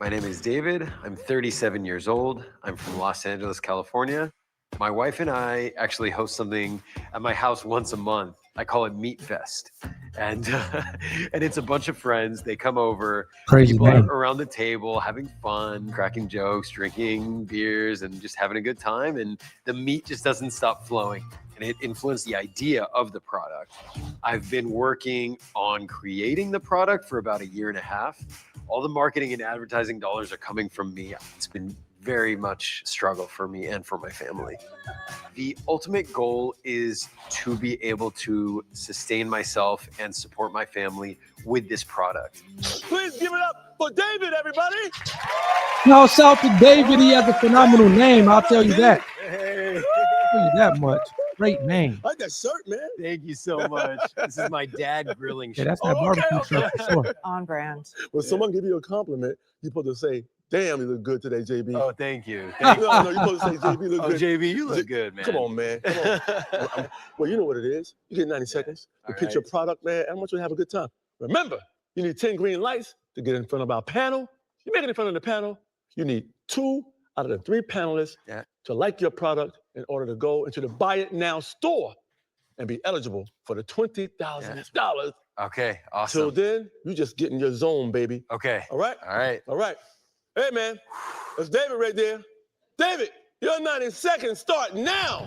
My name is David. I'm 37 years old. I'm from Los Angeles, California. My wife and I actually host something at my house once a month. I call it Meat Fest. And and it's a bunch of friends. They come over. Crazy People are name. around the table having fun, cracking jokes, drinking beers, and just having a good time. And the meat just doesn't stop flowing. And it influenced the idea of the product. I've been working on creating the product for about a year and a half. All the marketing and advertising dollars are coming from me. It's been very much a struggle for me and for my family. The ultimate goal is to be able to sustain myself and support my family with this product. Please give it up for David, everybody. No, shout to David. He has a phenomenal name. I'll tell you that. Hey. I'll tell you that much. Great name. I like that shirt, man. Thank you so much. This is my dad grilling Yeah, shirt. that's that barbecue shirt for sure. On brand. When someone give you a compliment, you're supposed to say, "Damn, you look good today, JB." Oh, thank you. No, Thank you. no, you're supposed to say, "JB, you look Oh, good." JB, you look good, man. Come on, man. Come on. Well, you know what it is. You get 90 seconds to pitch your product, man. I want you to have a good time. Remember, you need 10 green lights to get in front of our panel. You make it in front of the panel. You need 2 out of the 3 panelists to like your product in order to go into the Buy It Now store and be eligible for the $20,000. Okay, awesome. Till then, you just get in your zone, baby. Okay. All right? All right. All right. Hey, man, that's David right there. David, your 90 seconds start now.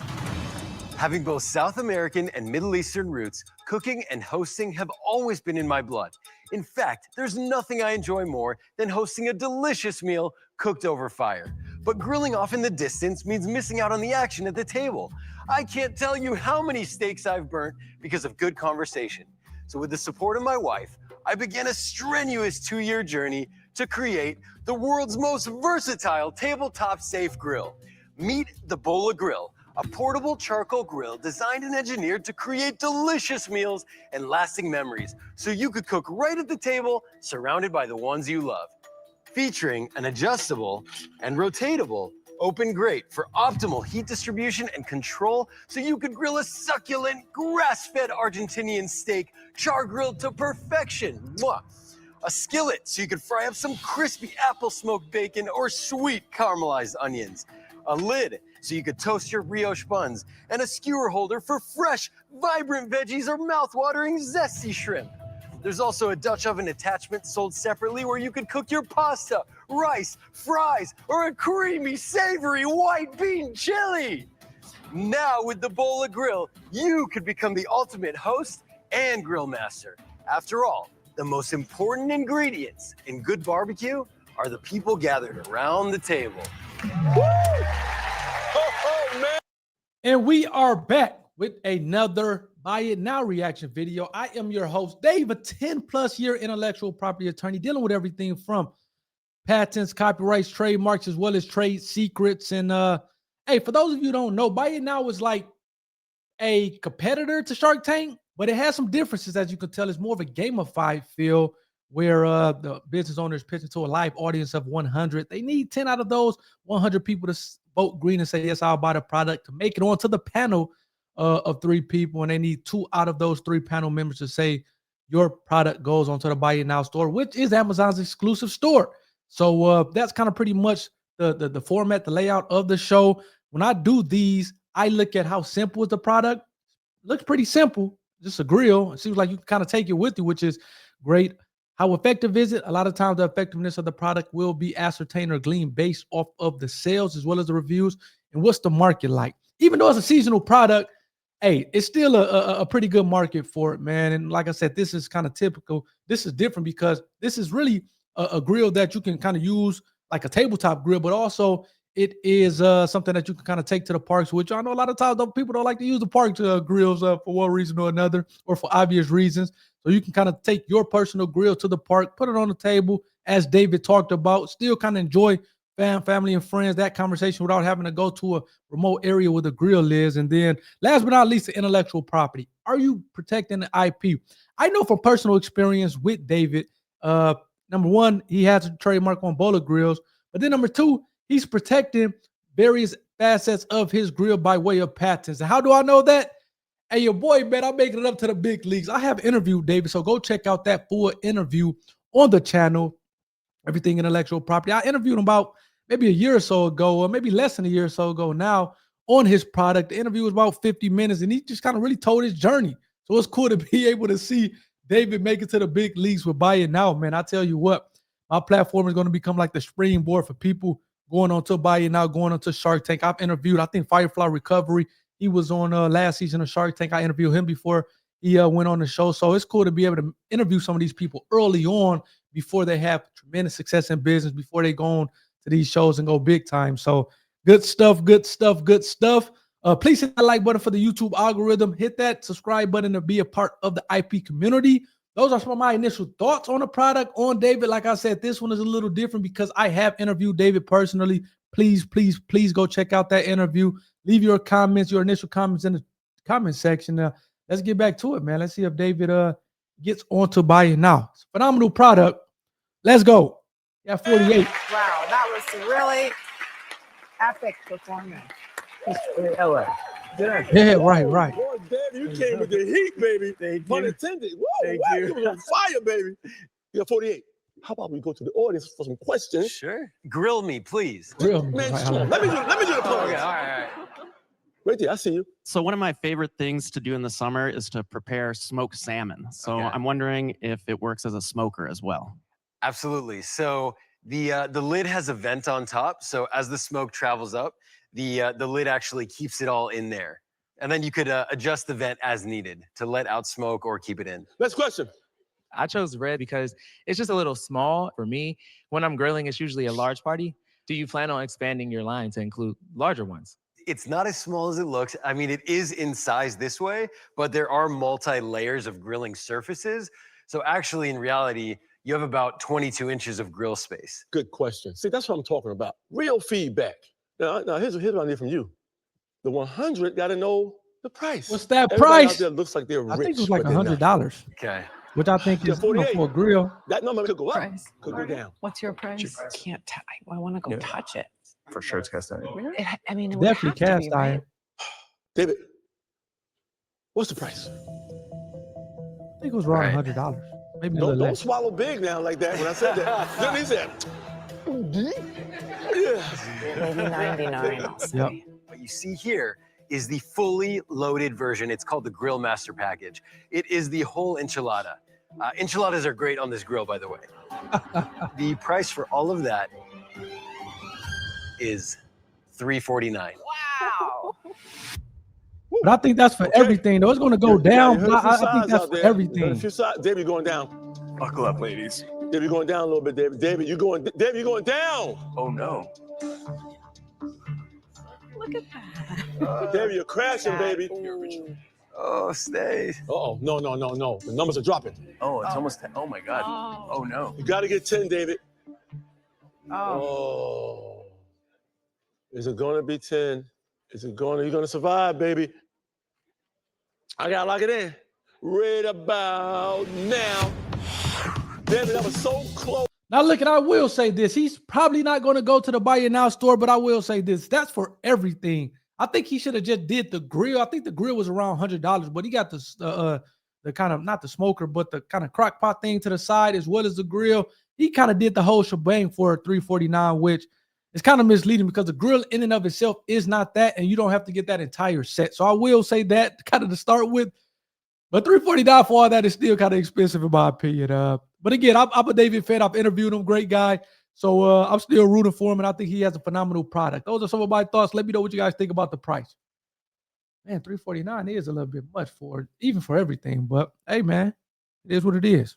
Having both South American and Middle Eastern roots, cooking and hosting have always been in my blood. In fact, there's nothing I enjoy more than hosting a delicious meal cooked over fire. But grilling off in the distance means missing out on the action at the table. I can't tell you how many steaks I've burnt because of good conversation. So with the support of my wife, I began a strenuous 2-year journey to create the world's most versatile tabletop safe grill. Meet the Bola Grille, a portable charcoal grill designed and engineered to create delicious meals and lasting memories so you could cook right at the table surrounded by the ones you love. Featuring an adjustable and rotatable open grate for optimal heat distribution and control so you could grill a succulent grass-fed Argentinian steak char-grilled to perfection. Mwah! A skillet so you could fry up some crispy apple smoked bacon or sweet caramelized onions. A lid so you could toast your brioche buns, and a skewer holder for fresh, vibrant veggies or mouth-watering zesty shrimp. There's also a Dutch oven attachment sold separately where you could cook your pasta, rice, fries, or a creamy, savory white bean chili. Now with the Bola Grill, you could become the ultimate host and grill master. After all, the most important ingredients in good barbecue are the people gathered around the table. Oh, man. And we are back with another Buy It Now reaction video. I am your host, Dave, a 10+ year intellectual property attorney dealing with everything from patents, copyrights, trademarks, as well as trade secrets. And hey, for those of you who don't know, Buy It Now is like a competitor to Shark Tank, but it has some differences. As you can tell, it's more of a gamified feel where the business owners pitch to a live audience of 100. They need 10 out of those 100 people to vote green and say, yes, I'll buy the product, to make it onto the panel of 3 people. And they need 2 out of those 3 panel members to say your product goes onto the Buy It Now store, which is Amazon's exclusive store. So that's kind of pretty much the format, the layout of the show. When I do these, I look at how simple is the product. It looks pretty simple, just a grill. It seems like you can kind of take it with you, which is great. How effective is it? A lot of times the effectiveness of the product will be ascertained or gleaned based off of the sales as well as the reviews and what's the market like. Even though it's a seasonal product, hey, it's still a pretty good market for it, man. And like I said, this is kind of typical. This is different because this is really a grill that you can kind of use like a tabletop grill, but also it is something that you can kind of take to the parks, which I know a lot of times people don't like to use the park grills for one reason or another, or for obvious reasons. So you can kind of take your personal grill to the park, put it on the table, as David talked about, still kind of enjoy family and friends, that conversation without having to go to a remote area where the grill is. And then last but not least, the intellectual property. Are you protecting the IP? I know from personal experience with David, number one, he has a trademark on Bola grills, but then number two, he's protecting various facets of his grill by way of patents. And how do I know that? Hey, your boy, man, I'm making it up to the big leagues. I have interviewed David, so go check out that full interview on the channel. everything intellectual property. I interviewed him about maybe a year or so ago, or maybe less than a year or so ago now, on his product. The interview was about 50 minutes, and he just kind of really told his journey. So it's cool to be able to see David make it to the big leagues with Buy It Now, man. I tell you what, my platform is going to become like the springboard for people going on to Buy It Now, going on to Shark Tank. I've interviewed, I think, Firefly Recovery. He was on last season of Shark Tank. I interviewed him before he went on the show. So it's cool to be able to interview some of these people early on before they have tremendous success in business, before they go on to these shows and go big time. So good stuff, good stuff, good stuff. Please hit that like button for the YouTube algorithm. Hit that subscribe button to be a part of the IP community. Those are some of my initial thoughts on the product, on David. Like I said, this one is a little different because I have interviewed David personally. Please, please, please go check out that interview. Leave your comments, your initial comments in the comment section. Let's get back to it, man. Let's see if David gets on to Buy It Now. It's a phenomenal product. Let's go. Yeah, 48. Wow, that was really epic performance. Ella. Yeah, right. Boy, Daddy, you came with the heat, baby. Thank Pun you. intended. Whoa, Thank wow, you. you was on fire, baby. You got 48. How about we go to the audience for some questions? Sure. Grill me, please. Real, Man, right, come on. Let me do the Okay, plans. all right. Right there, I see you. So one of my favorite things to do in the summer is to prepare smoked salmon. So Okay. I'm wondering if it works as a smoker as well. Absolutely. So the lid has a vent on top. So as the smoke travels up, the lid actually keeps it all in there. And then you could adjust the vent as needed to let out smoke or keep it in. Next question. I chose red because it's just a little small for me. When I'm grilling, it's usually a large party. Do you plan on expanding your line to include larger ones? It's not as small as it looks. I mean, it is in size this way, but there are multi-layers of grilling surfaces. So actually, in reality, you have about 22 inches of grill space. Good question. See, that's what I'm talking about. Real feedback. Now here's what I need from you. The 100 got to know the price. What's that Everybody price? out there looks like they're rich. I think it was like but they're not. $100, Okay. which I think Yeah, is, you know, 48. for a grill. That number could go up, Price. could go down. What's your price? Can't. I want to go Yeah. touch it. For sure, it's cast iron. I mean, it would Definitely have to cast be, right? iron. David, what's the price? I think it was around Right. $100. Maybe a Don't, little don't less. swallow big now like that when I said that. Then he said, yeah. Maybe 99. I'll say. Yep. What you see here is the fully loaded version. It's called the Grill Master Package. It is the whole enchilada. Enchiladas are great on this grill, by the way. The price for all of that is $349. Wow. But I think that's for Okay. everything, though. It's going to go Yeah, down, you heard but a few I think sides that's out for there. You heard a everything. few sides. David, you're going down. Buckle up, ladies. David, you're going down a little bit, David. David, you're going down. Oh no. Look at that. David, you're crashing, baby. Ooh. Oh, stay. Uh-oh, no. The numbers are dropping. Oh, it's almost 10. Oh my God. Oh. Oh no. You got to get 10, David. Oh. Oh. Is it going to be 10? You're going to survive, baby. I got to lock it in. Right about now. David, that was so close. Now, look, and I will say this. He's probably not going to go to the Buy It Now store, but I will say this. That's for everything. I think he should have just did the grill. I think the grill was around $100, but he got the kind of, not the smoker, but the kind of crock pot thing to the side as well as the grill. He kind of did the whole shebang for $349, which is kind of misleading because the grill in and of itself is not that, and you don't have to get that entire set. So I will say that kind of to start with. But $349 for all that is still kind of expensive in my opinion. But again, I'm a David fan. I've interviewed him, great guy. So I'm still rooting for him, and I think he has a phenomenal product. Those are some of my thoughts. Let me know what you guys think about the price. Man, $349 is a little bit much for even for everything. But hey, man, it is what it is.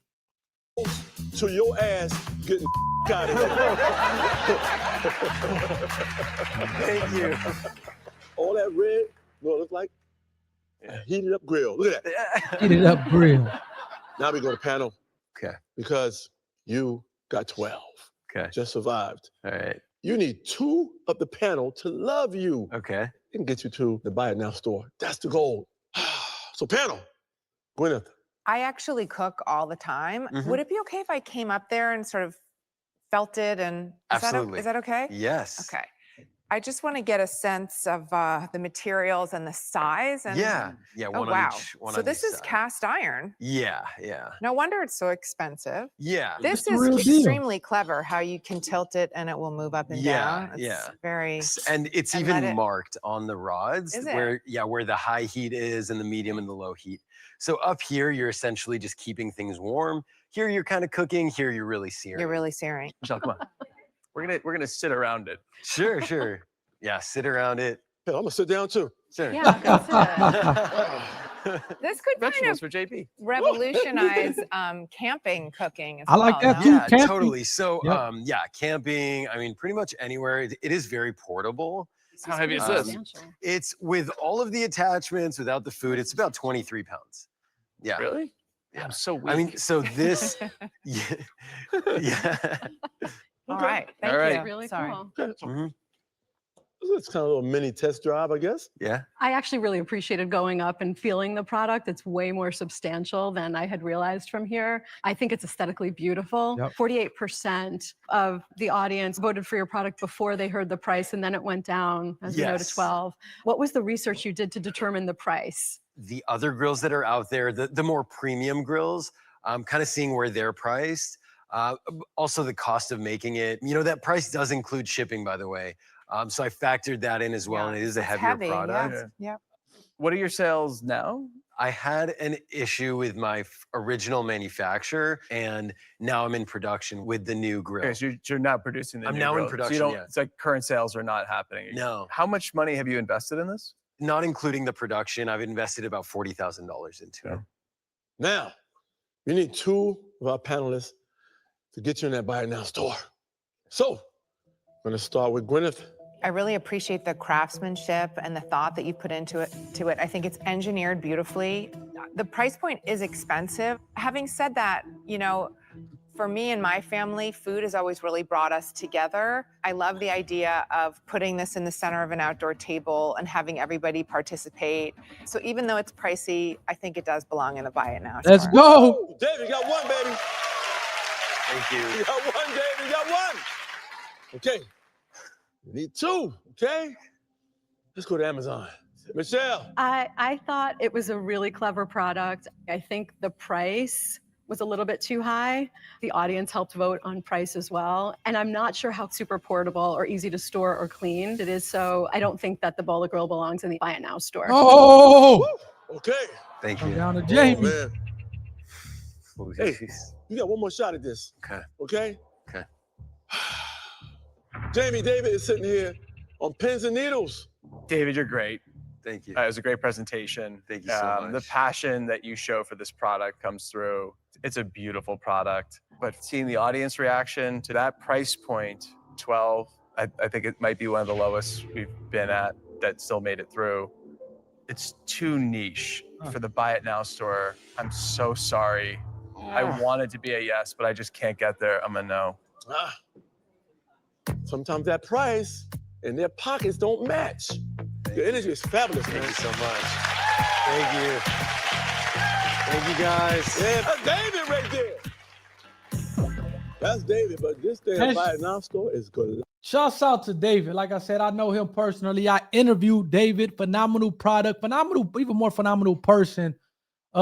To your ass getting out of Thank you. All that red, what it look like? A heated up grill. Look at that. Heated up grill. Now we go to panel. Okay. Because you got 12. Okay. Just survived. All right. You need 2 of the panel to love you. Okay. It can get you to the Buy It Now store. That's the goal. So panel, Gwyneth. I actually cook all the time. Mhm. Would it be okay if I came up there and sort of felt it? And Absolutely. Is that okay? Yes. Okay. I just want to get a sense of the materials and the size. And Yeah, oh one wow! on each. One So on this each is side. cast iron. Yeah. No wonder it's so expensive. Yeah. This It's the is real deal. extremely clever. How you can tilt it and it will move up and down. It's Yeah. very. And it's And let even it- marked on the rods Is it? where the high heat is and the medium and the low heat. So up here, you're essentially just keeping things warm. Here, you're kind of cooking. Here, you're really searing. You're really searing. Michelle, come on. We're gonna sit around it. Sure. Yeah, sit around it. Hell, I'm gonna sit down too. Sure. Yeah, this could kind Vegetables of for JP. revolutionize camping cooking as I like well, that no? too. Yeah, Camping. totally. So, Yep. camping. I mean, pretty much anywhere. It is very portable. How heavy is pretty this? substantial. It's with all of the attachments, without the food. It's about 23 pounds. Yeah. Really? Yeah. I'm so weak. I mean, so this. Yeah. Yeah. All right. Thank All right. you. Really Sorry. cool. Okay, so Mhm. it's kind of a little mini test drive, I guess. Yeah. I actually really appreciated going up and feeling the product. It's way more substantial than I had realized from here. I think it's aesthetically beautiful. Yep. 48% of the audience voted for your product before they heard the price, and then it went down, as we know, to Yes. 12. What was the research you did to determine the price? The other grills that are out there, the more premium grills, kind of seeing where they're priced. Also, the cost of making it. That price does include shipping, by the way. So I factored that in as well, Yeah, and it is a it's heavier heavy, product. Yeah. What are your sales now? I had an issue with my original manufacturer, and now I'm in production with the new grill. Okay, so you're not producing the I'm new now in grill. So production, you don't, yeah. It's like current sales are not happening. No, How much money have you invested in this? not including the production. I've invested about $40,000 into it. Now, we need two of our panelists to get you in that Buy It Now store. So, I'm gonna start with Gwyneth. I really appreciate the craftsmanship and the thought that you put into it. I think it's engineered beautifully. The price point is expensive. Having said that, for me and my family, food has always really brought us together. I love the idea of putting this in the center of an outdoor table and having everybody participate. So even though it's pricey, I think it does belong in the Buy It Now store. Let's go. Woo! David, you got one, baby. Thank You you. got one, David. You got one. Okay. We need two. Okay. Let's go to Amazon. Michelle. I thought it was a really clever product. I think the price was a little bit too high. The audience helped vote on price as well. And I'm not sure how super portable or easy to store or clean it is. So I don't think that the Bola Grille belongs in the Buy It Now store. Oh, Okay. Thank come you. down to Oh, Jamie. man. Oh, Hey. jeez. You got one more shot at this. Okay. Okay? Okay. Jamie David is sitting here on pins and needles. David, you're great. Thank you. It was a great presentation. Thank you so The much. passion that you show for this product comes through. It's a beautiful product. But seeing the audience reaction to that price point, 12, I think it might be one of the lowest we've been at that still made it through. It's too niche for the Buy It Now store. I'm so sorry. I wanted to be a yes, but I just can't get there. I'm a no. Ah. Sometimes that price and their pockets don't match. Your energy is fabulous, Thank man. you so much. Thank you. Thank you, guys. Yeah, that's David right there. That's David, but this day Yes. at Buy It Now store is good. Shouts out to David. Like I said, I know him personally. I interviewed David. Phenomenal product, phenomenal, even more phenomenal person.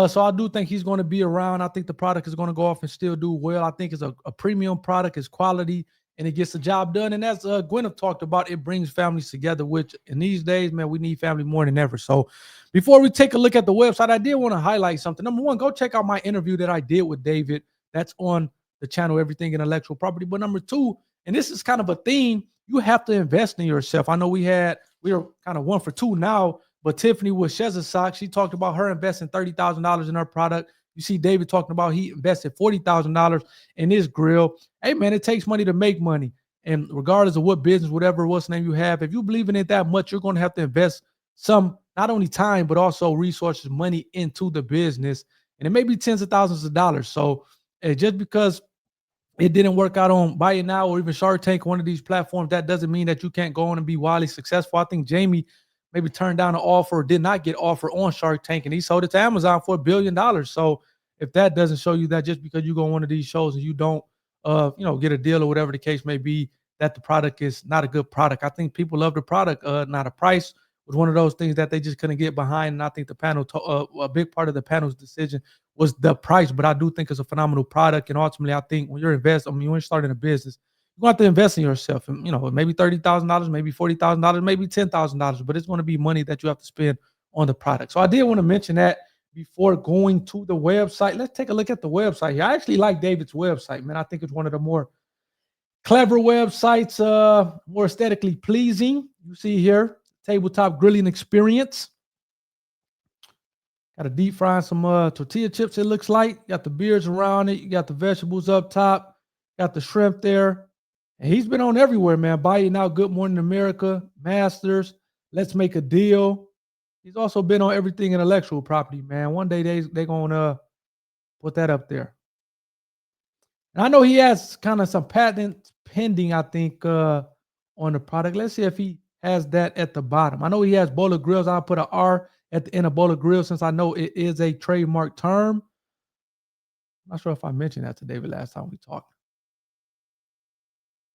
So I do think he's going to be around. I think the product is going to go off and still do well. I think it's a premium product, it's quality, and it gets the job done. And as Gwyneth talked about, it brings families together, which in these days, man, we need family more than ever. So before we take a look at the website, I did want to highlight something. Number one, go check out my interview that I did with David. That's on the channel, Everything Intellectual Property. But number two, and this is kind of a theme, you have to invest in yourself. I know we are kind of 1 for 2 now, but Tiffany with Shezza Sock, she talked about her investing $30,000 in her product. You see David talking about he invested $40,000 in his grill. Hey, man, it takes money to make money. And regardless of what business, what's name you have, if you believe in it that much, you're going to have to invest some, not only time, but also resources, money into the business. And it may be tens of thousands of dollars. So just because it didn't work out on Buy It Now or even Shark Tank, one of these platforms, that doesn't mean that you can't go on and be wildly successful. I think Jamie maybe turned down an offer or did not get offer on Shark Tank, and he sold it to Amazon for $1 billion. So if that doesn't show you that just because you go on one of these shows and you don't, get a deal or whatever the case may be, that the product is not a good product. I think people love the product. Now the price was one of those things that they just couldn't get behind. And I think the panel, a big part of the panel's decision was the price. But I do think it's a phenomenal product. And ultimately, I think when you're investing, when you're starting a business, you have to invest in yourself. And maybe $30,000, maybe $40,000, maybe $10,000. But it's going to be money that you have to spend on the product. So I did want to mention that before going to the website. Let's take a look at the website here. I actually like David's website, man. I think it's one of the more clever websites, more aesthetically pleasing. You see here, tabletop grilling experience. Got to deep fry some tortilla chips, it looks like. Got the beers around it. You got the vegetables up top. Got the shrimp there. And he's been on everywhere, man. Buy It Now, Good Morning America, Masters, Let's Make a Deal. He's also been on everything intellectual property, man. One day they're going to put that up there. And I know he has kind of some patents pending, I think, on the product. Let's see if he has that at the bottom. I know he has Bola Grilles. I'll put an R at the end of Bola Grille since I know it is a trademark term. I'm not sure if I mentioned that to David last time we talked.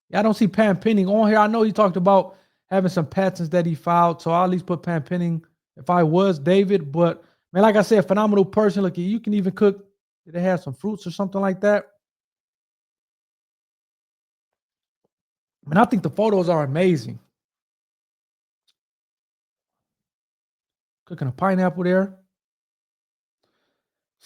Yeah, I don't see patent pending on here. I know he talked about having some patents that he filed, so I'll at least put patent pending if I was David. But, man, like I said, phenomenal person. Look, you can even cook. Did they have some fruits or something like that? I mean, I think the photos are amazing. Cooking a pineapple there.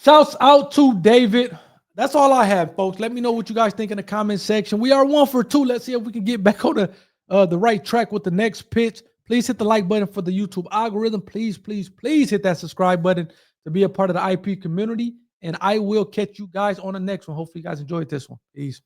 Shouts out to David. That's all I have, folks. Let me know what you guys think in the comment section. We are 1 for 2. Let's see if we can get back on the right track with the next pitch. Please hit the like button for the YouTube algorithm. Please, please, please hit that subscribe button to be a part of the IP community. And I will catch you guys on the next one. Hopefully you guys enjoyed this one. Peace.